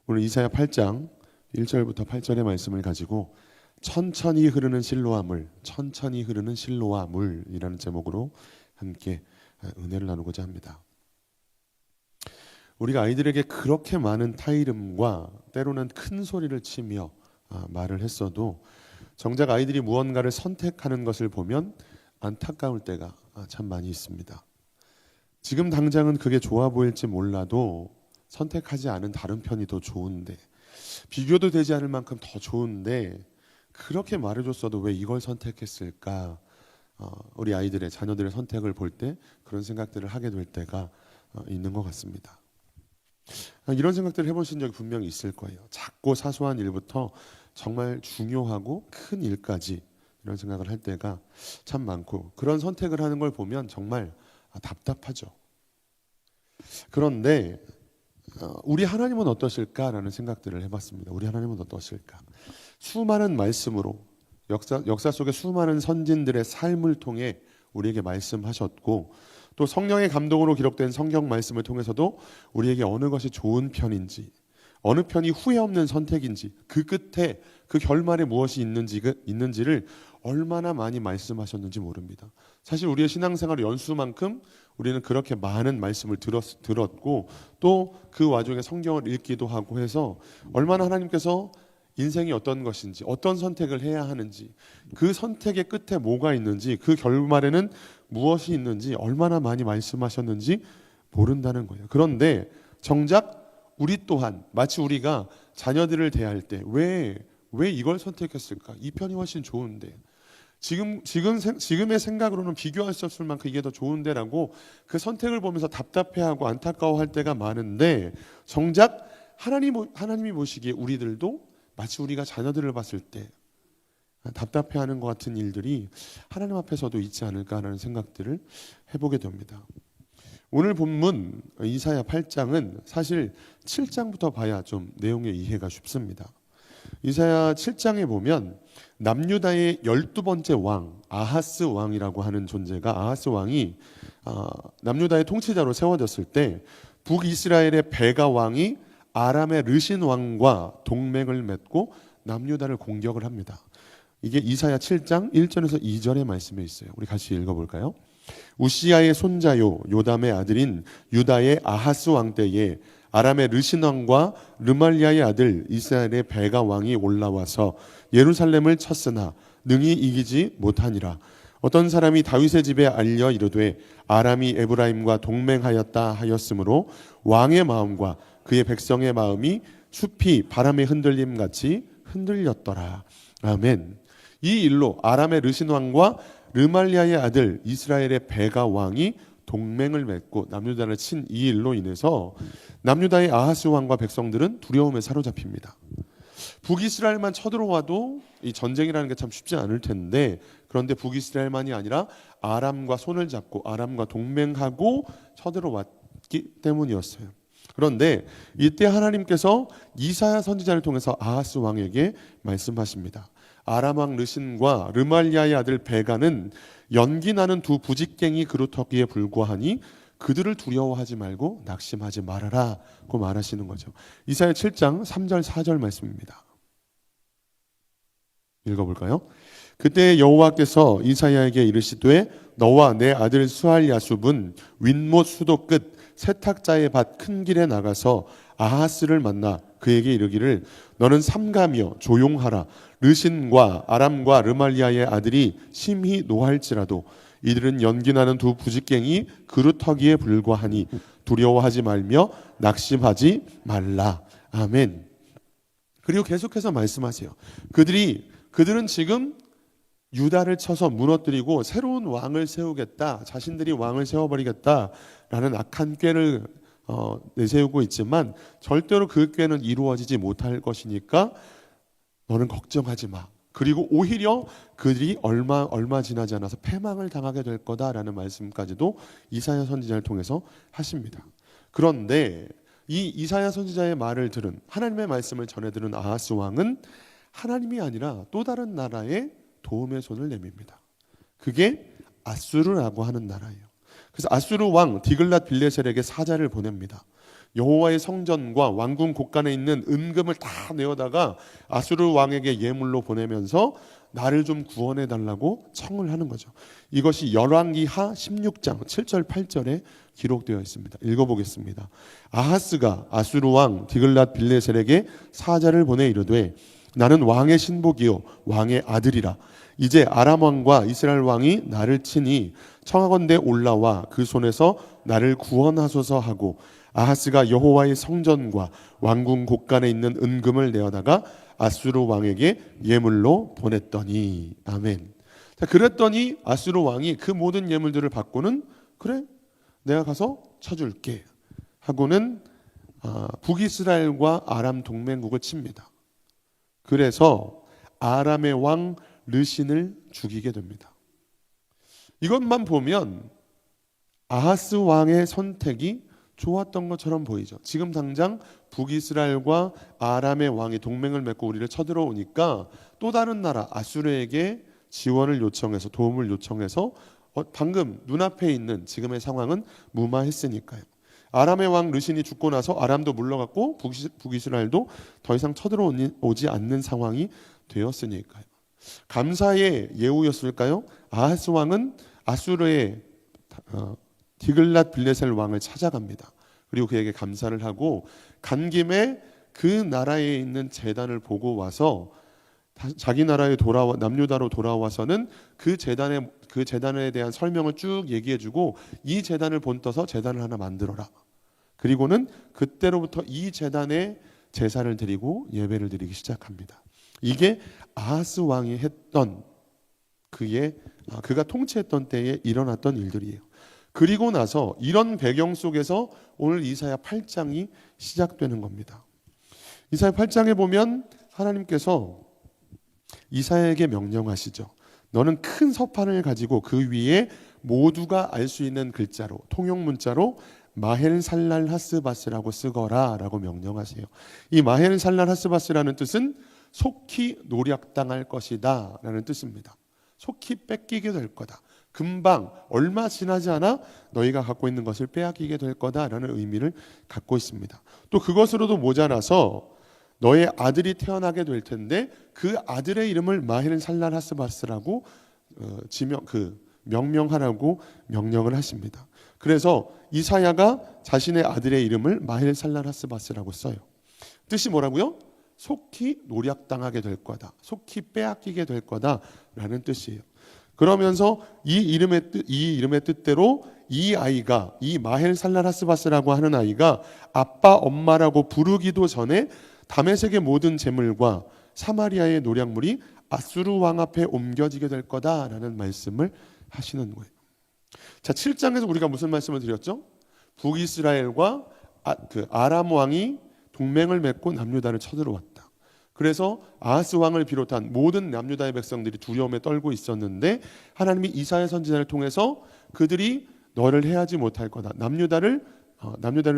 오늘 이사야 8장 1절부터 8절의 말씀을 가지고 천천히 흐르는 실로와 물, 천천히 흐르는 실로와 물이라는 제목으로 함께 은혜를 나누고자 합니다. 우리가 아이들에게 그렇게 많은 타이름과 때로는 큰 소리를 치며 말을 했어도 정작 아이들이 무언가를 선택하는 것을 보면 안타까울 때가 참 많이 있습니다. 지금 당장은 그게 좋아 보일지 몰라도 선택하지 않은 다른 편이 더 좋은데, 비교도 되지 않을 만큼 더 좋은데 그렇게 말해줬어도 왜 이걸 선택했을까? 우리 아이들의 자녀들의 선택을 볼 때 그런 생각들을 하게 될 때가 있는 것 같습니다. 이런 생각들을 해보신 적이 분명히 있을 거예요. 작고 사소한 일부터 정말 중요하고 큰 일까지 이런 생각을 할 때가 참 많고, 그런 선택을 하는 걸 보면 정말 답답하죠. 그런데 우리 하나님은 어떠실까라는 생각들을 해봤습니다. 우리 하나님은 어떠실까? 수많은 말씀으로 역사 속에 수많은 선진들의 삶을 통해 우리에게 말씀하셨고, 또 성령의 감동으로 기록된 성경 말씀을 통해서도 우리에게 어느 것이 좋은 편인지, 어느 편이 후회 없는 선택인지, 그 끝에 그 결말에 무엇이 있는지를 얼마나 많이 말씀하셨는지 모릅니다. 사실 우리의 신앙생활 연수만큼 우리는 그렇게 많은 말씀을 들었고, 또 그 와중에 성경을 읽기도 하고 해서 얼마나 하나님께서 인생이 어떤 것인지, 어떤 선택을 해야 하는지, 그 선택의 끝에 뭐가 있는지, 그 결말에는 무엇이 있는지 얼마나 많이 말씀하셨는지 모른다는 거예요. 그런데 정작 우리 또한 마치 우리가 자녀들을 대할 때 왜 이걸 선택했을까? 이 편이 훨씬 좋은데, 지금의 생각으로는 비교할 수 없을 만큼 이게 더 좋은데라고 그 선택을 보면서 답답해하고 안타까워할 때가 많은데, 정작 하나님이 보시기에 우리들도 마치 우리가 자녀들을 봤을 때 답답해하는 것 같은 일들이 하나님 앞에서도 있지 않을까라는 생각들을 해보게 됩니다. 오늘 본문 이사야 8장은 사실 7장부터 봐야 좀 내용의 이해가 쉽습니다. 이사야 7장에 보면 남유다의 12번째 왕 아하스 왕이라고 하는 존재가, 아하스 왕이 남유다의 통치자로 세워졌을 때 북이스라엘의 베가 왕이 아람의 르신 왕과 동맹을 맺고 남유다를 공격을 합니다. 이게 이사야 7장 1절에서 2절의 말씀에 있어요. 우리 같이 읽어볼까요? 우시야의 손자요 요담의 아들인 유다의 아하스 왕 때에 아람의 르신 왕과 르말리아의 아들 이스라엘의 베가 왕이 올라와서 예루살렘을 쳤으나 능히 이기지 못하니라. 어떤 사람이 다윗의 집에 알려 이르되 아람이 에브라임과 동맹하였다 하였으므로 왕의 마음과 그의 백성의 마음이 숲이 바람의 흔들림 같이 흔들렸더라. 아멘. 이 일로 아람의 르신 왕과 르말리아의 아들 이스라엘의 베가 왕이 동맹을 맺고 남유다를 친 이 일로 인해서 남유다의 아하스 왕과 백성들은 두려움에 사로잡힙니다. 북이스라엘만 쳐들어와도 이 전쟁이라는 게 참 쉽지 않을 텐데, 그런데 북이스라엘만이 아니라 아람과 손을 잡고 아람과 동맹하고 쳐들어왔기 때문이었어요. 그런데 이때 하나님께서 이사야 선지자를 통해서 아하스 왕에게 말씀하십니다. 아람 왕 르신과 르말리아의 아들 베가는 연기 나는 두 부직갱이 그루터기에 불과하니 그들을 두려워하지 말고 낙심하지 말아라고 말하시는 거죠. 이사야 7장 3절 4절 말씀입니다. 읽어볼까요? 그때 여호와께서 이사야에게 이르시되 너와 내 아들 스알야숲은 윗못 수도 끝 세탁자의 밭 큰 길에 나가서 아하스를 만나 그에게 이르기를 너는 삼가며 조용하라. 르신과 아람과 르말리아의 아들이 심히 노할지라도 이들은 연기나는 두 부직갱이 그루터기에 불과하니 두려워하지 말며 낙심하지 말라. 아멘. 그리고 계속해서 말씀하세요. 그들은 지금 유다를 쳐서 무너뜨리고 새로운 왕을 세우겠다, 자신들이 왕을 세워버리겠다라는 악한 꾀를 내세우고 있지만 절대로 그 꾀는 이루어지지 못할 것이니까 너는 걱정하지 마. 그리고 오히려 그들이 얼마 지나지 않아서 패망을 당하게 될 거다라는 말씀까지도 이사야 선지자를 통해서 하십니다. 그런데 이 이사야 선지자의 말을 들은, 하나님의 말씀을 전해 들은 아하스 왕은 하나님이 아니라 또 다른 나라에 도움의 손을 내밉니다. 그게 아수르라고 하는 나라예요. 그래서 아수르 왕 디글랏 빌레셀에게 사자를 보냅니다. 여호와의 성전과 왕궁 곳간에 있는 은금을 다 내어다가 아수르 왕에게 예물로 보내면서 나를 좀 구원해 달라고 청을 하는 거죠. 이것이 열왕기하 16장 7절 8절에 기록되어 있습니다. 읽어보겠습니다. 아하스가 아수르 왕 디글랏 빌레셀에게 사자를 보내 이르되 나는 왕의 신복이요 왕의 아들이라. 이제 아람 왕과 이스라엘 왕이 나를 치니 청하건대 올라와 그 손에서 나를 구원하소서 하고 아하스가 여호와의 성전과 왕궁 곳간에 있는 은금을 내어다가 아수르 왕에게 예물로 보냈더니. 아멘. 자, 그랬더니 아수르 왕이 그 모든 예물들을 받고는 그래 내가 가서 쳐줄게 하고는 북이스라엘과 아람 동맹국을 칩니다. 그래서 아람의 왕 르신을 죽이게 됩니다. 이것만 보면 아하스 왕의 선택이 좋았던 것처럼 보이죠. 지금 당장 북이스라엘과 아람의 왕이 동맹을 맺고 우리를 쳐들어오니까 또 다른 나라 아수르에게 지원을 요청해서 도움을 요청해서 방금 눈앞에 있는 지금의 상황은 무마했으니까요. 아람의 왕 르신이 죽고 나서 아람도 물러갔고 북이스라엘도 더 이상 쳐들어오지 않는 상황이 되었으니까요. 감사의 예우였을까요? 아하스 왕은 아수르의 디글랏 빌레셀 왕을 찾아갑니다. 그리고 그에게 감사를 하고 간 김에 그 나라에 있는 제단을 보고 와서 자기 나라에 남유다로 돌아와서는 그 제단에 대한 설명을 쭉 얘기해주고 이 제단을 본떠서 제단을 하나 만들어라. 그리고는 그때로부터 이 제단에 제사를 드리고 예배를 드리기 시작합니다. 이게 아하스 왕이 했던 그가 통치했던 때에 일어났던 일들이에요. 그리고 나서 이런 배경 속에서 오늘 이사야 8장이 시작되는 겁니다. 이사야 8장에 보면 하나님께서 이사야에게 명령하시죠. 너는 큰 서판을 가지고 그 위에 모두가 알 수 있는 글자로 통용 문자로 마헬살랄 하스바스라고 쓰거라 라고 명령하세요. 이 마헬살랄 하스바스라는 뜻은 속히 노략당할 것이다 라는 뜻입니다. 속히 뺏기게 될 거다. 금방 얼마 지나지 않아 너희가 갖고 있는 것을 빼앗기게 될 거다라는 의미를 갖고 있습니다. 또 그것으로도 모자라서 너의 아들이 태어나게 될 텐데 그 아들의 이름을 마헬살랄 하스바스라고 명명하라고 명령을 하십니다. 그래서 이사야가 자신의 아들의 이름을 마헬살랄 하스바스라고 써요. 뜻이 뭐라고요? 속히 노략당하게 될 거다. 속히 빼앗기게 될 거다라는 뜻이에요. 그러면서 이 이름의 뜻대로 이 아이가 이 마헬살랄 하스바스라고 하는 아이가 아빠 엄마라고 부르기도 전에 다메섹의 모든 재물과 사마리아의 노략물이 아수르 왕 앞에 옮겨지게 될 거다라는 말씀을 하시는 거예요. 자, 7장에서 우리가 무슨 말씀을 드렸죠? 북이스라엘과 아람 왕이 동맹을 맺고 남유다를 쳐들어왔다. 그래서 아하스 왕을 비롯한 모든 남유다의 백성들이 두려움에 떨고 있었는데 하나님이 이사야 선지자를 통해서 그들이 너를 해하지 못할 거다. 남유다를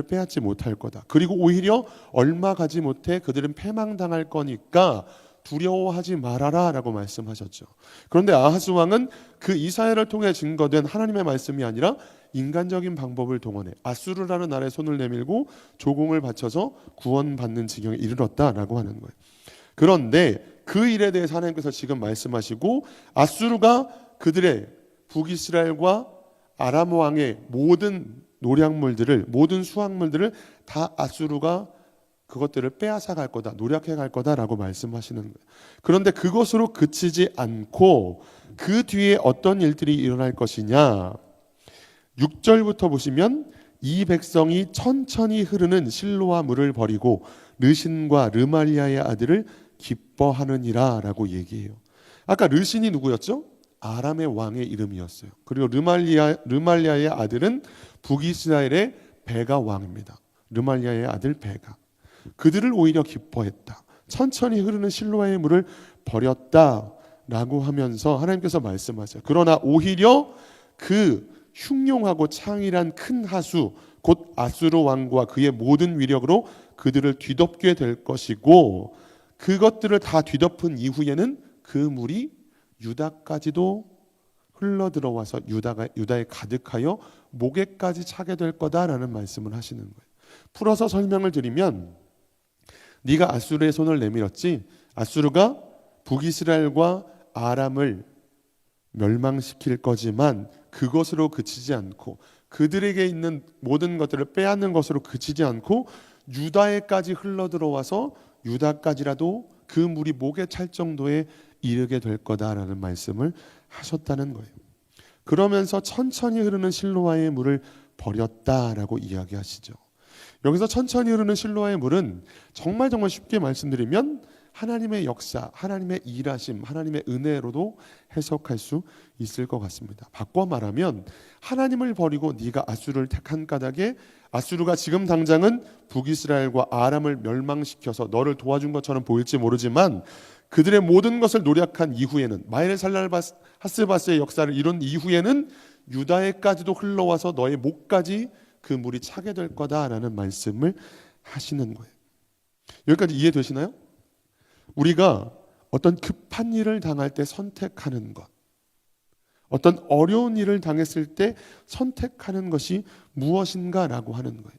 빼앗지 못할 거다. 그리고 오히려 얼마 가지 못해 그들은 패망당할 거니까 두려워하지 말아라 라고 말씀하셨죠. 그런데 아하스 왕은 그 이사야를 통해 증거된 하나님의 말씀이 아니라 인간적인 방법을 동원해 아수르라는 나라에 손을 내밀고 조공을 바쳐서 구원받는 지경에 이르렀다라고 하는 거예요. 그런데 그 일에 대해서 하나님께서 지금 말씀하시고 아수르가 그들의 북이스라엘과 아람 왕의 모든 노략물들을 모든 수확물들을 다 아수르가 그것들을 빼앗아 갈 거다, 노략해 갈 거다라고 말씀하시는 거예요. 그런데 그것으로 그치지 않고 그 뒤에 어떤 일들이 일어날 것이냐. 6절부터 보시면 이 백성이 천천히 흐르는 실로와 물을 버리고 르신과 르말리아의 아들을 기뻐하느니라 라고 얘기해요. 아까 르신이 누구였죠? 아람의 왕의 이름이었어요. 그리고 르말리아의 아들은 북이스라엘의 베가 왕입니다. 르말리아의 아들 베가. 그들을 오히려 기뻐했다. 천천히 흐르는 실로와의 물을 버렸다라고 하면서 하나님께서 말씀하세요. 그러나 오히려 그 흉용하고 창일한 큰 하수 곧 아수르 왕과 그의 모든 위력으로 그들을 뒤덮게 될 것이고 그것들을 다 뒤덮은 이후에는 그 물이 유다까지도 흘러 들어와서 유다에 가득하여 목에까지 차게 될 거다라는 말씀을 하시는 거예요. 풀어서 설명을 드리면 네가 아수르의 손을 내밀었지. 아수르가 북이스라엘과 아람을 멸망시킬 거지만 그것으로 그치지 않고 그들에게 있는 모든 것들을 빼앗는 것으로 그치지 않고 유다에까지 흘러들어와서 유다까지라도 그 물이 목에 찰 정도에 이르게 될 거다라는 말씀을 하셨다는 거예요. 그러면서 천천히 흐르는 실로아의 물을 버렸다라고 이야기하시죠. 여기서 천천히 흐르는 실로아의 물은 정말 쉽게 말씀드리면 하나님의 역사, 하나님의 일하심, 하나님의 은혜로도 해석할 수 있을 것 같습니다. 바꿔 말하면 하나님을 버리고 네가 아수르를 택한 까닭에 아수르가 지금 당장은 북이스라엘과 아람을 멸망시켜서 너를 도와준 것처럼 보일지 모르지만 그들의 모든 것을 노력한 이후에는 마헬살랄하스바스의 역사를 이룬 이후에는 유다에까지도 흘러와서 너의 목까지 그 물이 차게 될 거다라는 말씀을 하시는 거예요. 여기까지 이해되시나요? 우리가 어떤 급한 일을 당할 때 선택하는 것, 어떤 어려운 일을 당했을 때 선택하는 것이 무엇인가라고 하는 거예요.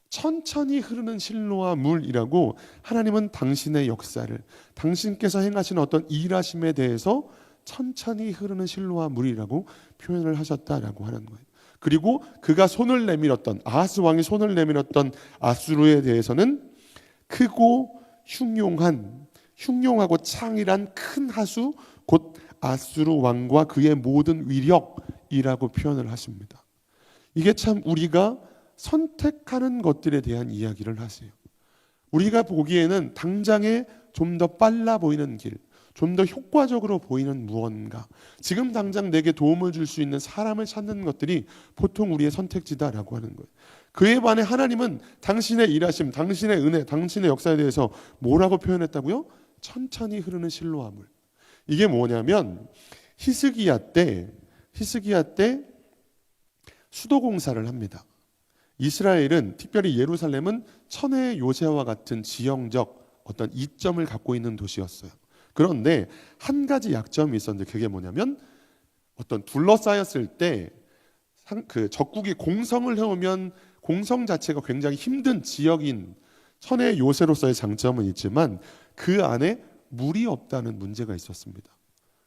천천히 흐르는 실로와 물이라고 하나님은 당신의 역사를, 당신께서 행하신 어떤 일하심에 대해서 천천히 흐르는 실로와 물이라고 표현을 하셨다라고 하는 거예요. 그리고 그가 손을 내밀었던, 아하스 왕이 손을 내밀었던 아수르에 대해서는 크고 흉용하고 창이란 큰 하수, 곧 아수르 왕과 그의 모든 위력이라고 표현을 하십니다. 이게 참 우리가 선택하는 것들에 대한 이야기를 하세요. 우리가 보기에는 당장에 좀 더 빨라 보이는 길, 좀 더 효과적으로 보이는 무언가, 지금 당장 내게 도움을 줄 수 있는 사람을 찾는 것들이 보통 우리의 선택지다라고 하는 거예요. 그에 반해 하나님은 당신의 일하심, 당신의 은혜, 당신의 역사에 대해서 뭐라고 표현했다고요? 천천히 흐르는 실로와 물. 이게 뭐냐면 히스기야 때 수도공사를 합니다. 이스라엘은, 특별히 예루살렘은 천혜의 요새와 같은 지형적 어떤 이점을 갖고 있는 도시였어요. 그런데 한 가지 약점이 있었는데 그게 뭐냐면 어떤 둘러싸였을 때 그 적국이 공성을 해오면 공성 자체가 굉장히 힘든 지역인 천혜의 요새로서의 장점은 있지만 그 안에 물이 없다는 문제가 있었습니다.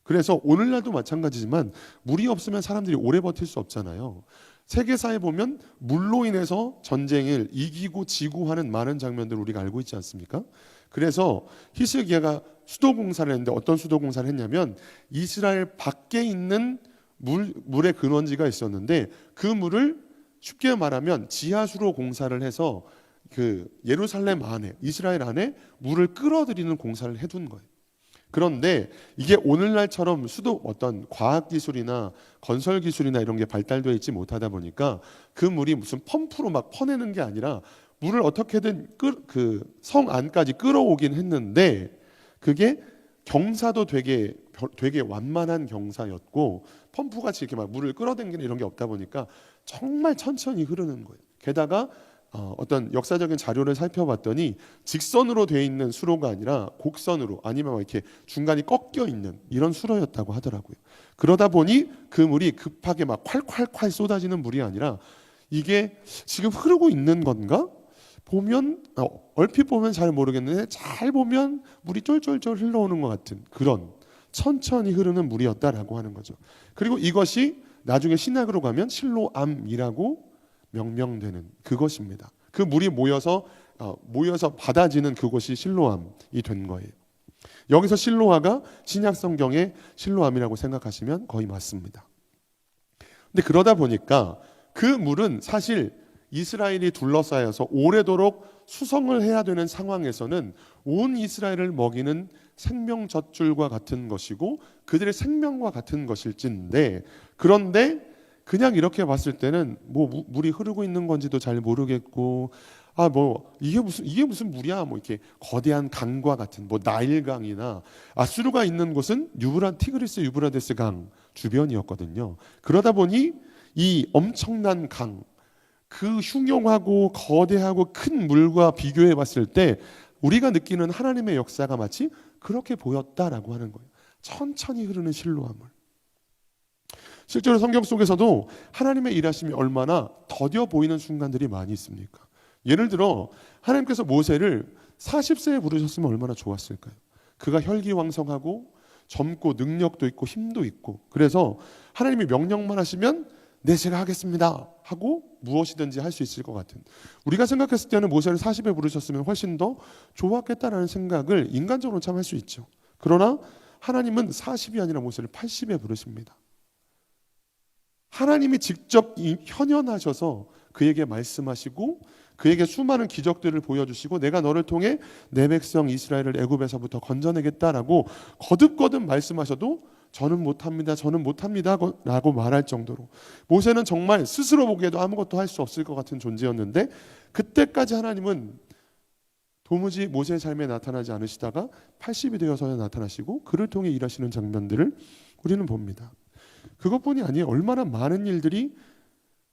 그래서 오늘날도 마찬가지지만 물이 없으면 사람들이 오래 버틸 수 없잖아요. 세계사에 보면 물로 인해서 전쟁을 이기고 지고 하는 많은 장면들을 우리가 알고 있지 않습니까? 그래서 히스기야가 수도공사를 했는데 어떤 수도공사를 했냐면 이스라엘 밖에 있는 물의 근원지가 있었는데 그 물을 쉽게 말하면 지하수로 공사를 해서 그 예루살렘 안에, 이스라엘 안에 물을 끌어들이는 공사를 해둔 거예요. 그런데 이게 오늘날처럼 어떤 과학기술이나 건설기술이나 이런 게 발달되어 있지 못하다 보니까 그 물이 무슨 펌프로 막 퍼내는 게 아니라 물을 어떻게든 그 성 안까지 끌어오긴 했는데 그게 경사도 되게 완만한 경사였고 펌프같이 이렇게 막 물을 끌어당기는 이런 게 없다 보니까 정말 천천히 흐르는 거예요. 게다가 어떤 역사적인 자료를 살펴봤더니 직선으로 되어 있는 수로가 아니라 곡선으로, 아니면 이렇게 중간이 꺾여 있는 이런 수로였다고 하더라고요. 그러다 보니 그 물이 급하게 막 콸콸콸 쏟아지는 물이 아니라 이게 지금 흐르고 있는 건가? 보면 얼핏 보면 잘 모르겠는데 잘 보면 물이 쫄쫄쫄 흘러오는 것 같은 그런 천천히 흐르는 물이었다라고 하는 거죠. 그리고 이것이 나중에 신약으로 가면 실로암이라고 명명되는 그것입니다. 그 물이 모여서 받아지는 그것이 실로암이 된 거예요. 여기서 실로아가 신약 성경의 실로암이라고 생각하시면 거의 맞습니다. 근데 그러다 보니까 그 물은 사실 이스라엘이 둘러싸여서 오래도록 수성을 해야 되는 상황에서는 온 이스라엘을 먹이는 생명젖줄과 같은 것이고 그들의 생명과 같은 것일진데, 그런데 그냥 이렇게 봤을 때는 뭐 물이 흐르고 있는 건지도 잘 모르겠고, 이게 무슨 물이야? 뭐 이렇게 거대한 강과 같은 나일강이나 아수르가 있는 곳은 티그리스 유브라데스 강 주변이었거든요. 그러다 보니 이 엄청난 강, 그 흉용하고 거대하고 큰 물과 비교해 봤을 때 우리가 느끼는 하나님의 역사가 마치 그렇게 보였다라고 하는 거예요. 천천히 흐르는 실로암 물. 실제로 성경 속에서도 하나님의 일하심이 얼마나 더뎌 보이는 순간들이 많이 있습니까? 예를 들어 하나님께서 모세를 40세에 부르셨으면 얼마나 좋았을까요? 그가 혈기왕성하고 젊고 능력도 있고 힘도 있고, 그래서 하나님이 명령만 하시면 네 제가 하겠습니다 하고 무엇이든지 할 수 있을 것 같은, 우리가 생각했을 때는 모세를 40에 부르셨으면 훨씬 더 좋았겠다라는 생각을 인간적으로 참 할 수 있죠. 그러나 하나님은 40이 아니라 모세를 80에 부르십니다. 하나님이 직접 현현하셔서 그에게 말씀하시고 그에게 수많은 기적들을 보여주시고 내가 너를 통해 내 백성 이스라엘을 애굽에서부터 건져내겠다라고 거듭거듭 말씀하셔도 저는 못합니다, 저는 못합니다 라고 말할 정도로, 모세는 정말 스스로 보기에도 아무것도 할 수 없을 것 같은 존재였는데, 그때까지 하나님은 도무지 모세의 삶에 나타나지 않으시다가 80이 되어서야 나타나시고 그를 통해 일하시는 장면들을 우리는 봅니다. 그것뿐이 아니에요. 얼마나 많은 일들이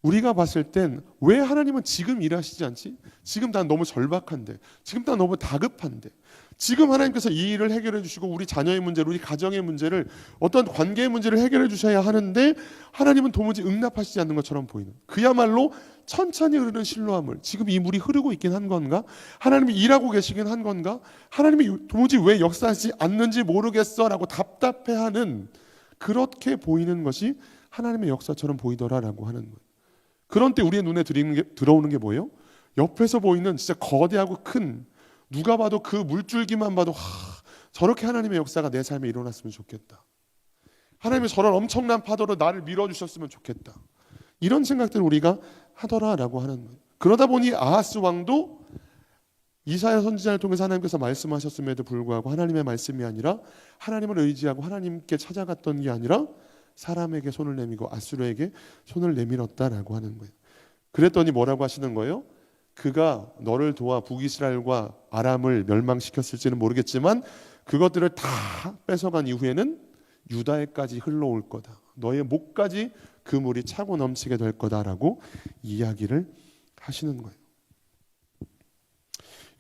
우리가 봤을 땐 왜 하나님은 지금 일하시지 않지? 지금 난 너무 절박한데, 지금 난 너무 다급한데, 지금 하나님께서 이 일을 해결해 주시고 우리 자녀의 문제를, 우리 가정의 문제를, 어떤 관계의 문제를 해결해 주셔야 하는데 하나님은 도무지 응답하시지 않는 것처럼 보이는, 그야말로 천천히 흐르는 실로아물, 지금 이 물이 흐르고 있긴 한 건가? 하나님이 일하고 계시긴 한 건가? 하나님이 도무지 왜 역사하지 않는지 모르겠어 라고 답답해하는, 그렇게 보이는 것이 하나님의 역사처럼 보이더라라고 하는 거예요. 그런 때 우리의 눈에 들어오는 게 뭐예요? 옆에서 보이는 진짜 거대하고 큰, 누가 봐도 그 물줄기만 봐도 저렇게 하나님의 역사가 내 삶에 일어났으면 좋겠다, 하나님이 저런 엄청난 파도로 나를 밀어주셨으면 좋겠다, 이런 생각들을 우리가 하더라라고 하는 거예요. 그러다 보니 아하스 왕도 이사야 선지자를 통해서 하나님께서 말씀하셨음에도 불구하고 하나님의 말씀이 아니라 하나님을 의지하고 하나님께 찾아갔던 게 아니라 사람에게 손을 내밀고 아수르에게 손을 내밀었다라고 하는 거예요. 그랬더니 뭐라고 하시는 거예요? 그가 너를 도와 북이스라엘과 아람을 멸망시켰을지는 모르겠지만 그것들을 다 뺏어간 이후에는 유다에까지 흘러올 거다, 너의 목까지 그 물이 차고 넘치게 될 거다라고 이야기를 하시는 거예요.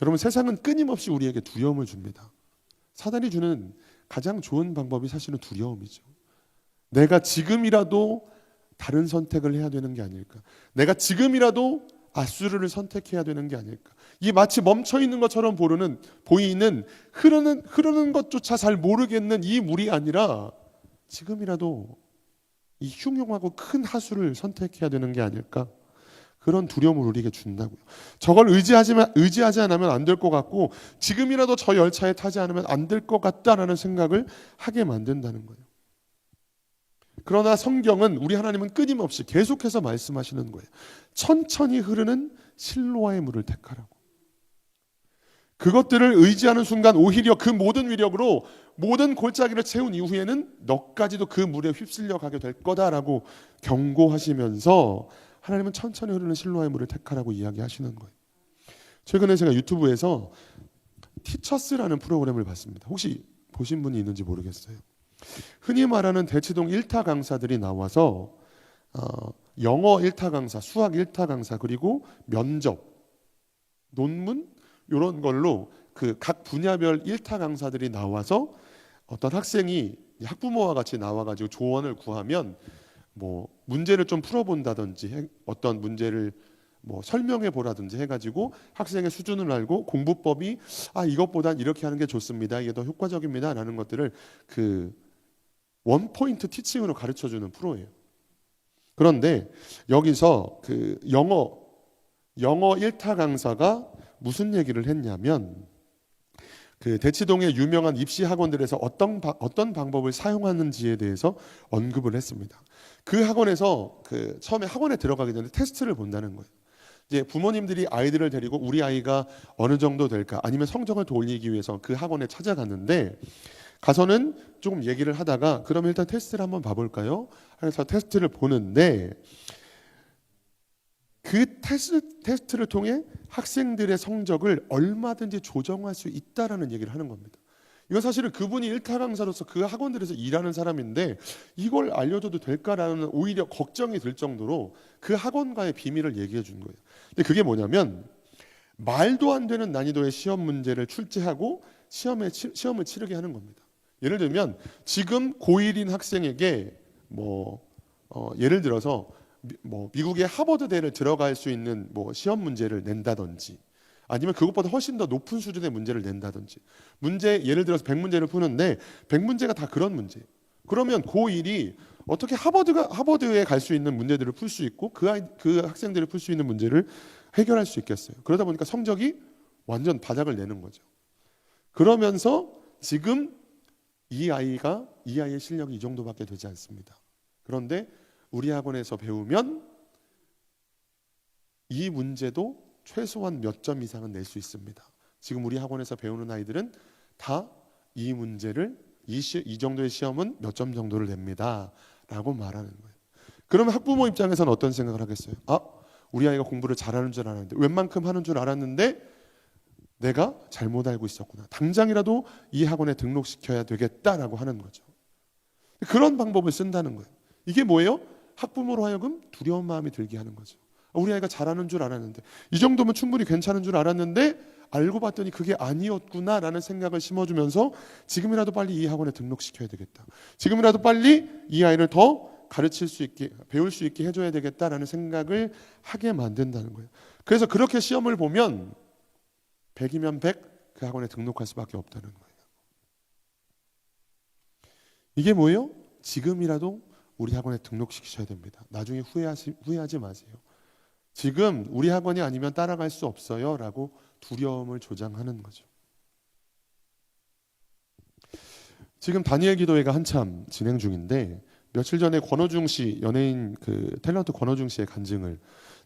여러분, 세상은 끊임없이 우리에게 두려움을 줍니다. 사단이 주는 가장 좋은 방법이 사실은 두려움이죠. 내가 지금이라도 다른 선택을 해야 되는 게 아닐까, 내가 지금이라도 아수르를 선택해야 되는 게 아닐까, 이 마치 멈춰있는 것처럼 보이는 흐르는 것조차 잘 모르겠는 이 물이 아니라 지금이라도 이 흉흉하고 큰 하수를 선택해야 되는 게 아닐까, 그런 두려움을 우리에게 준다고요. 저걸 의지하지 않으면 안 될 것 같고 지금이라도 저 열차에 타지 않으면 안 될 것 같다라는 생각을 하게 만든다는 거예요. 그러나 성경은, 우리 하나님은 끊임없이 계속해서 말씀하시는 거예요. 천천히 흐르는 실로아의 물을 택하라고. 그것들을 의지하는 순간 오히려 그 모든 위력으로 모든 골짜기를 채운 이후에는 너까지도 그 물에 휩쓸려 가게 될 거다라고 경고하시면서 하나님은 천천히 흐르는 실로아의 물을 택하라고 이야기하시는 거예요. 최근에 제가 유튜브에서 티처스라는 프로그램을 봤습니다. 혹시 보신 분이 있는지 모르겠어요. 흔히 말하는 대치동 1타 강사들이 나와서 영어 1타 강사, 수학 1타 강사, 그리고 면접, 논문 이런 걸로 그 각 분야별 1타 강사들이 나와서 어떤 학생이 학부모와 같이 나와가지고 조언을 구하면 뭐 문제를 좀 풀어본다든지 어떤 문제를 뭐 설명해 보라든지 해가지고 학생의 수준을 알고 공부법이 이것보단 이렇게 하는 게 좋습니다, 이게 더 효과적입니다 라는 것들을 그 원포인트 티칭으로 가르쳐주는 프로예요. 그런데 여기서 그 영어 1타 강사가 무슨 얘기를 했냐면, 그 대치동의 유명한 입시 학원들에서 어떤 방법을 사용하는지에 대해서 언급을 했습니다. 그 학원에서 그 처음에 학원에 들어가기 전에 테스트를 본다는 거예요. 이제 부모님들이 아이들을 데리고 우리 아이가 어느 정도 될까, 아니면 성적을 더 올리기 위해서 그 학원에 찾아갔는데, 가서는 조금 얘기를 하다가 그럼 일단 테스트를 한번 봐볼까요? 그래서 테스트를 보는데 그 테스트를 통해 학생들의 성적을 얼마든지 조정할 수 있다라는 얘기를 하는 겁니다. 이건 사실은 그분이 1타 강사로서 그 학원들에서 일하는 사람인데 이걸 알려줘도 될까라는 오히려 걱정이 들 정도로 그 학원과의 비밀을 얘기해 준 거예요. 근데 그게 뭐냐면, 말도 안 되는 난이도의 시험 문제를 출제하고 시험을 치르게 하는 겁니다. 예를 들면 지금 고1인 학생에게 예를 들어서 미국의 하버드대를 들어갈 수 있는 시험 문제를 낸다든지, 아니면 그것보다 훨씬 더 높은 수준의 문제를 낸다든지, 문제 예를 들어서 100문제를 푸는데 100문제가 다 그런 문제. 그러면 고1이 어떻게 하버드에 갈 수 있는 문제들을 풀 수 있고 그 학생들이 풀 수 있는 문제를 해결할 수 있겠어요. 그러다 보니까 성적이 완전 바닥을 내는 거죠. 그러면서 지금 이 아이의 실력이 이 정도밖에 되지 않습니다. 그런데 우리 학원에서 배우면 이 문제도 최소한 몇 점 이상은 낼 수 있습니다. 지금 우리 학원에서 배우는 아이들은 다 이 문제를 이 정도의 시험은 몇 점 정도를 냅니다 라고 말하는 거예요. 그러면 학부모 입장에서는 어떤 생각을 하겠어요? 우리 아이가 공부를 잘하는 줄 알았는데, 웬만큼 하는 줄 알았는데 내가 잘못 알고 있었구나, 당장이라도 이 학원에 등록시켜야 되겠다라고 하는 거죠. 그런 방법을 쓴다는 거예요. 이게 뭐예요? 학부모로 하여금 두려운 마음이 들게 하는 거죠. 우리 아이가 잘하는 줄 알았는데, 이 정도면 충분히 괜찮은 줄 알았는데 알고 봤더니 그게 아니었구나라는 생각을 심어주면서 지금이라도 빨리 이 학원에 등록시켜야 되겠다, 지금이라도 빨리 이 아이를 더 가르칠 수 있게, 배울 수 있게 해줘야 되겠다라는 생각을 하게 만든다는 거예요. 그래서 그렇게 시험을 보면 100이면 100 그 학원에 등록할 수밖에 없다는 거예요. 이게 뭐예요? 지금이라도 우리 학원에 등록시키셔야 됩니다. 나중에 후회하지 마세요. 지금 우리 학원이 아니면 따라갈 수 없어요 라고 두려움을 조장하는 거죠. 지금 다니엘 기도회가 한참 진행 중인데, 며칠 전에 권호중 씨, 연예인 탤런트 권호중 씨의 간증을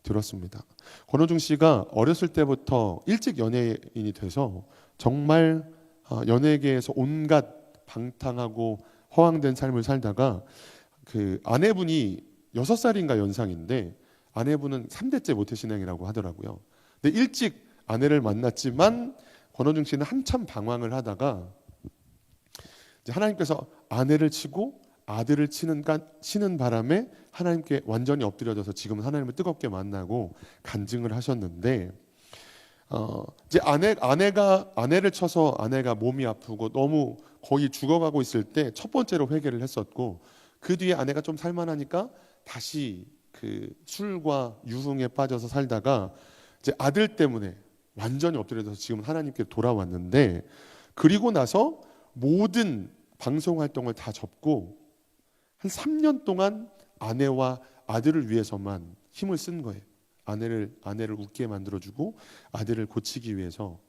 들었습니다. 권호중 씨가 어렸을 때부터 일찍 연예인이 돼서 정말 연예계에서 온갖 방탕하고 허황된 삶을 살다가 아내분이 6살인가 연상인데, 아내분은 3대째 모태신앙이라고 하더라고요. 근데 일찍 아내를 만났지만 권호중 씨는 한참 방황을 하다가 이제 하나님께서 아내를 치고 아들을 치는 바람에 하나님께 완전히 엎드려져서 지금은 하나님을 뜨겁게 만나고 간증을 하셨는데, 이제 아내를 쳐서 아내가 몸이 아프고 너무 거의 죽어가고 있을 때 첫 번째로 회개를 했었고, 그 뒤에 아내가 좀 살만하니까 다시 술과 유흥에 빠져서 살다가 이제 아들 때문에 완전히 엎드려져서 지금 하나님께 돌아왔는데, 그리고 나서 모든 방송 활동을 다 접고 한 3년 동안 아내와 아들을 위해서만 힘을 쓴 거예요. 아내를 웃게 만들어주고 아들을 고치기 위해서.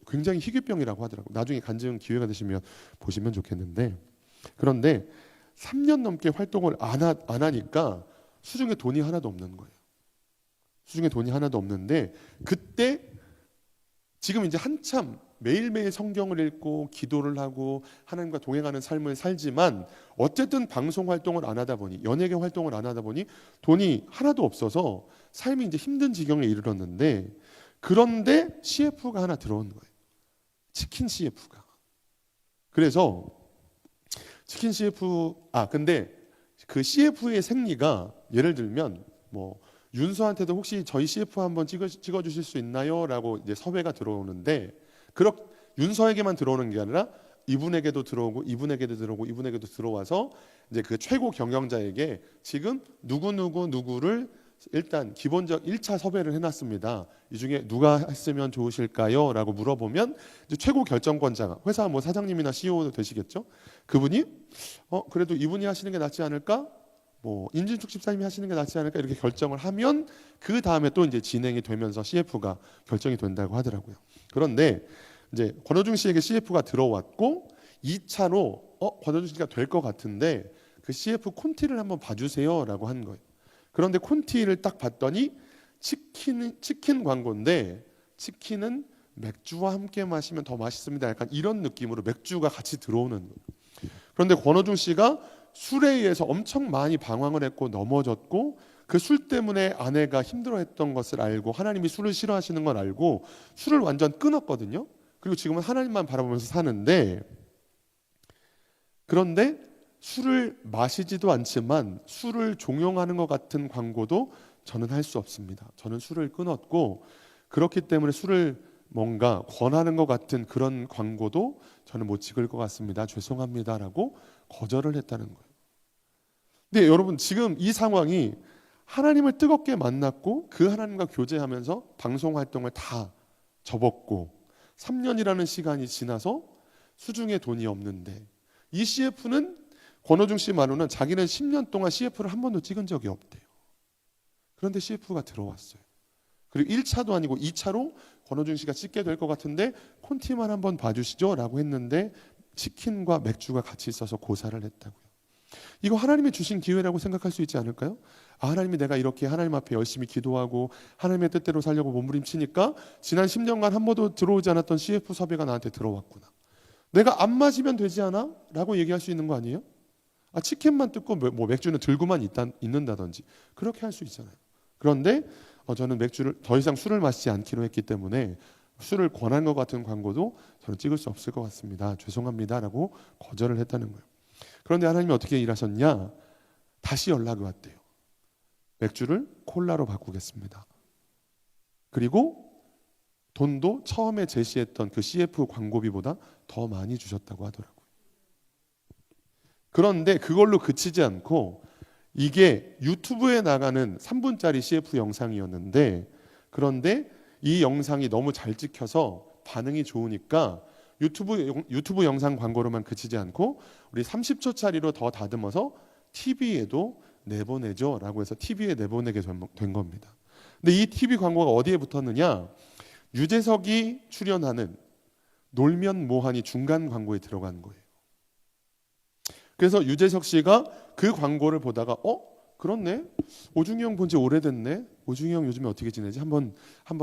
굉장히 희귀병이라고 하더라고요. 나중에 간증 기회가 되시면 보시면 좋겠는데, 그런데 3년 넘게 활동을 안 하니까 수중에 돈이 하나도 없는 거예요. 수중에 돈이 하나도 없는데, 그때 지금 이제 한참 매일매일 성경을 읽고 기도를 하고 하나님과 동행하는 삶을 살지만, 어쨌든 방송 활동을 안 하다 보니, 연예계 활동을 안 하다 보니 돈이 하나도 없어서 삶이 이제 힘든 지경에 이르렀는데, 그런데 CF가 하나 들어온 거예요. 치킨 CF가. 그래서 치킨 CF, 근데 그 CF의 생리가, 예를 들면 윤서한테도 혹시 저희 CF 한번 찍어주실 수 있나요? 라고 이제 섭외가 들어오는데, 윤서에게만 들어오는 게 아니라 이분에게도 들어오고 이분에게도 들어오고 이분에게도 들어와서 이제 그 최고 경영자에게 지금 누구를 일단 기본적 1차 섭외를 해놨습니다. 이 중에 누가 했으면 좋으실까요? 라고 물어보면 이제 최고 결정권자가, 회사 사장님이나 CEO 되시겠죠? 그분이 그래도 이분이 하시는 게 낫지 않을까? 임진숙 집사님이 하시는 게 낫지 않을까? 이렇게 결정을 하면 그 다음에 또 이제 진행이 되면서 CF가 결정이 된다고 하더라고요. 그런데 이제 권호중 씨에게 CF가 들어왔고 2차로 권호중 씨가 될 것 같은데 그 CF 콘티를 한번 봐주세요라고 한 거예요. 그런데 콘티를 딱 봤더니 치킨 광고인데, 치킨은 맥주와 함께 마시면 더 맛있습니다. 약간 이런 느낌으로 맥주가 같이 들어오는 거예요. 그런데 권호중 씨가 술에 의해서 엄청 많이 방황을 했고 넘어졌고, 그 술 때문에 아내가 힘들어했던 것을 알고, 하나님이 술을 싫어하시는 걸 알고 술을 완전 끊었거든요. 그리고 지금은 하나님만 바라보면서 사는데, 그런데 술을 마시지도 않지만 술을 종용하는 것 같은 광고도 저는 할 수 없습니다. 저는 술을 끊었고, 그렇기 때문에 술을 뭔가 권하는 것 같은 그런 광고도 저는 못 찍을 것 같습니다. 죄송합니다라고 거절을 했다는 거예요. 근데 여러분, 지금 이 상황이 하나님을 뜨겁게 만났고 그 하나님과 교제하면서 방송 활동을 다 접었고 3년이라는 시간이 지나서 수중에 돈이 없는데, 이 CF는 권호중 씨 말로는 자기는 10년 동안 CF를 한 번도 찍은 적이 없대요. 그런데 CF가 들어왔어요. 그리고 1차도 아니고 2차로 권호중 씨가 찍게 될 것 같은데 콘티만 한번 봐주시죠 라고 했는데 치킨과 맥주가 같이 있어서 고사를 했다고요. 이거 하나님이 주신 기회라고 생각할 수 있지 않을까요? 아, 하나님이 내가 이렇게 하나님 앞에 열심히 기도하고 하나님의 뜻대로 살려고 몸부림치니까 지난 10년간 한 번도 들어오지 않았던 CF 섭외가 나한테 들어왔구나. 내가 안 마시면 되지 않아? 라고 얘기할 수 있는 거 아니에요? 아, 치킨만 뜯고 뭐 맥주는 들고만 있는다든지 그렇게 할 수 있잖아요. 그런데 저는 맥주를 더 이상 술을 마시지 않기로 했기 때문에 술을 권한 것 같은 광고도 저는 찍을 수 없을 것 같습니다. 죄송합니다라고 거절을 했다는 거예요. 그런데 하나님이 어떻게 일하셨냐? 다시 연락이 왔대요. 맥주를 콜라로 바꾸겠습니다. 그리고 돈도 처음에 제시했던 그 CF 광고비보다 더 많이 주셨다고 하더라고요. 그런데 그걸로 그치지 않고 이게 유튜브에 나가는 3분짜리 CF 영상이었는데, 그런데 이 영상이 너무 잘 찍혀서 반응이 좋으니까 유튜브 영상 광고로만 그치지 않고 우리 30초짜리로 더 다듬어서 TV에도 내보내죠 라고 해서 TV에 내보내게 된 겁니다. 근데 이 TV 광고가 어디에 붙었느냐? 유재석이 출연하는 놀면 뭐하니 중간 광고에 들어간 거예요. 그래서 유재석 씨가 그 광고를 보다가 그렇네, 오중이 형 본 지 오래됐네, 오중이 형 요즘에 어떻게 지내지, 한번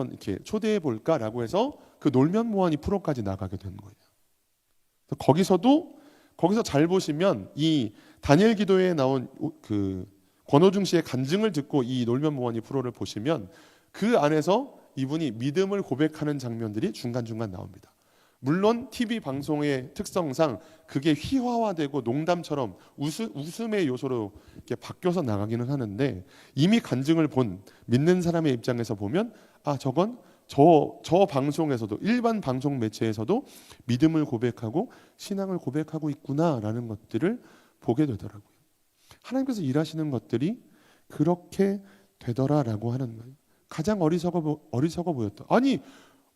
이렇게 초대해 볼까라고 해서 그 놀면 뭐하니 프로까지 나가게 된 거예요. 거기서 잘 보시면 이 다니엘 기도회에 나온 그 권호중 씨의 간증을 듣고 이 놀면 뭐하니 프로를 보시면 그 안에서 이분이 믿음을 고백하는 장면들이 중간중간 나옵니다. 물론 TV 방송의 특성상 그게 휘화화되고 농담처럼 웃음의 요소로 이렇게 바뀌어서 나가기는 하는데, 이미 간증을 본 믿는 사람의 입장에서 보면 저건 저 방송에서도, 일반 방송 매체에서도 믿음을 고백하고 신앙을 고백하고 있구나라는 것들을 보게 되더라고요. 하나님께서 일하시는 것들이 그렇게 되더라라고 하는 거예요. 가장 어리석어 보였다. 아니,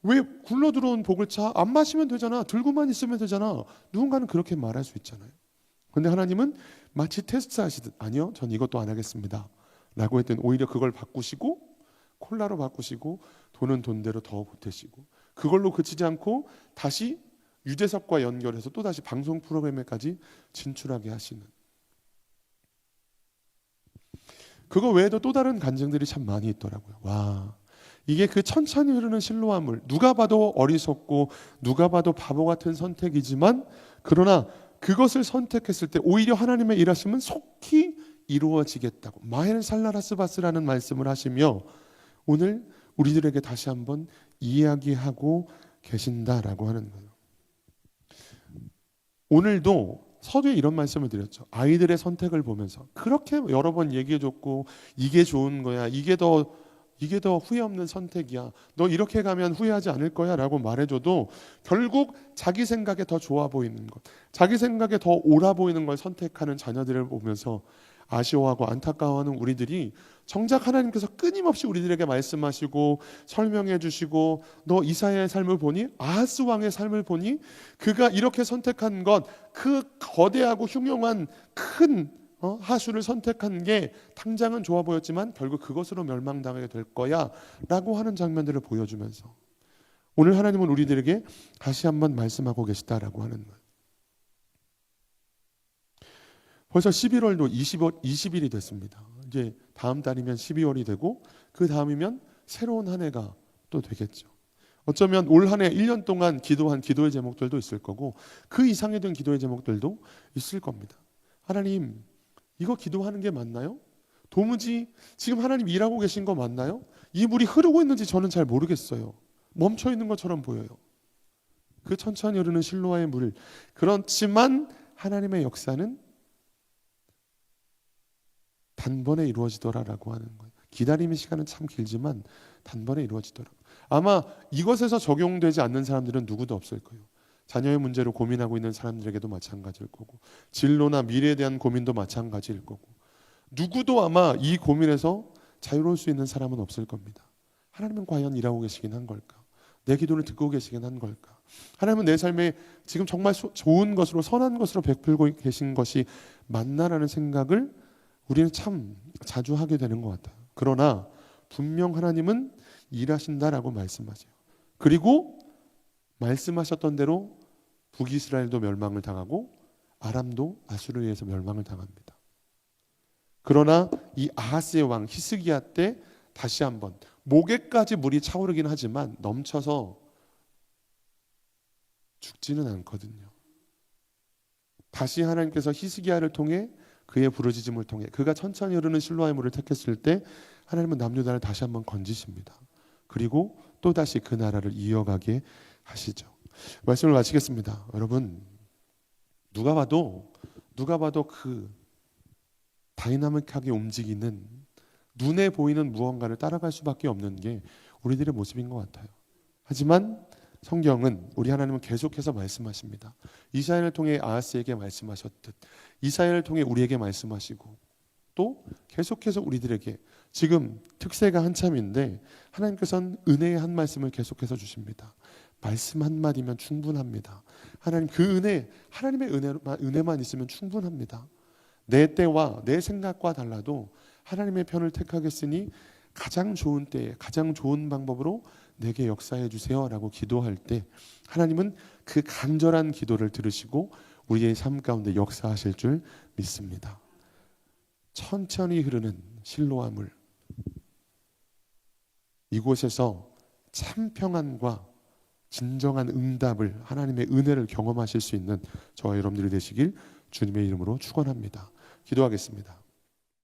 왜 굴러 들어온 복을 차? 안 마시면 되잖아. 들고만 있으면 되잖아. 누군가는 그렇게 말할 수 있잖아요. 그런데 하나님은 마치 테스트하시듯, 아니요, 전 이것도 안 하겠습니다 라고 했더니 오히려 그걸 바꾸시고 콜라로 바꾸시고 돈은 돈대로 더 보태시고, 그걸로 그치지 않고 다시 유재석과 연결해서 또다시 방송 프로그램에까지 진출하게 하시는, 그거 외에도 또 다른 간증들이 참 많이 있더라고요. 와, 이게 그 천천히 흐르는 실로암 물, 누가 봐도 어리석고 누가 봐도 바보 같은 선택이지만, 그러나 그것을 선택했을 때 오히려 하나님의 일하심은 속히 이루어지겠다고 마헬 살라라스바스라는 말씀을 하시며 오늘 우리들에게 다시 한번 이야기하고 계신다라고 하는 거예요. 오늘도 서두에 이런 말씀을 드렸죠. 아이들의 선택을 보면서 그렇게 여러 번 얘기해줬고, 이게 좋은 거야, 이게 더 후회 없는 선택이야, 너 이렇게 가면 후회하지 않을 거야 라고 말해줘도 결국 자기 생각에 더 좋아 보이는 것, 자기 생각에 더 옳아 보이는 걸 선택하는 자녀들을 보면서 아쉬워하고 안타까워하는 우리들이, 정작 하나님께서 끊임없이 우리들에게 말씀하시고 설명해 주시고, 너 이사야의 삶을 보니, 아하스 왕의 삶을 보니, 그가 이렇게 선택한 것, 그 거대하고 흉용한 큰 하수를 선택한 게 당장은 좋아 보였지만 결국 그것으로 멸망당하게 될 거야 라고 하는 장면들을 보여주면서 오늘 하나님은 우리들에게 다시 한번 말씀하고 계시다라고 하는 거예요. 벌써 11월도 20일이 됐습니다. 이제 다음 달이면 12월이 되고 그 다음이면 새로운 한 해가 또 되겠죠. 어쩌면 올 한 해 1년 동안 기도한 기도의 제목들도 있을 거고 그 이상이 된 기도의 제목들도 있을 겁니다. 하나님, 이거 기도하는 게 맞나요? 도무지 지금 하나님 일하고 계신 거 맞나요? 이 물이 흐르고 있는지 저는 잘 모르겠어요. 멈춰 있는 것처럼 보여요. 그 천천히 흐르는 실로아의 물. 그렇지만 하나님의 역사는 단번에 이루어지더라라고 하는 거예요. 기다림의 시간은 참 길지만 단번에 이루어지더라. 아마 이것에서 적용되지 않는 사람들은 누구도 없을 거예요. 자녀의 문제로 고민하고 있는 사람들에게도 마찬가지일 거고, 진로나 미래에 대한 고민도 마찬가지일 거고, 누구도 아마 이 고민에서 자유로울 수 있는 사람은 없을 겁니다. 하나님은 과연 일하고 계시긴 한 걸까? 내 기도를 듣고 계시긴 한 걸까? 하나님은 내 삶에 지금 정말 좋은 것으로 선한 것으로 베풀고 계신 것이 맞나라는 생각을 우리는 참 자주 하게 되는 것 같아요. 그러나 분명 하나님은 일하신다라고 말씀하세요. 그리고 말씀하셨던 대로 북이스라엘도 멸망을 당하고 아람도 아수르에 의해서 멸망을 당합니다. 그러나 이 아하스의 왕 히스기야 때 다시 한번 목에까지 물이 차오르긴 하지만 넘쳐서 죽지는 않거든요. 다시 하나님께서 히스기야를 통해 그의 부르짖음을 통해 그가 천천히 흐르는 실로아의 물을 택했을 때 하나님은 남유다를 다시 한번 건지십니다. 그리고 또다시 그 나라를 이어가게 하시죠. 말씀을 마치겠습니다. 여러분, 누가 봐도 그 다이나믹하게 움직이는 눈에 보이는 무언가를 따라갈 수밖에 없는 게 우리들의 모습인 것 같아요. 하지만 성경은 우리 하나님은 계속해서 말씀하십니다. 이사야를 통해 아하스에게 말씀하셨듯 이사야를 통해 우리에게 말씀하시고 또 계속해서 우리들에게 지금 특세가 한참인데 하나님께서는 은혜의 한 말씀을 계속해서 주십니다. 말씀 한마디면 충분합니다. 하나님 그 은혜, 하나님의 은혜만 있으면 충분합니다. 내 때와 내 생각과 달라도 하나님의 편을 택하겠으니 가장 좋은 때에 가장 좋은 방법으로 내게 역사해 주세요라고 기도할 때 하나님은 그 간절한 기도를 들으시고 우리의 삶 가운데 역사하실 줄 믿습니다. 천천히 흐르는 실로아 물, 이곳에서 참 평안과 진정한 응답을 하나님의 은혜를 경험하실 수 있는 저와 여러분들이 되시길 주님의 이름으로 축원합니다. 기도하겠습니다.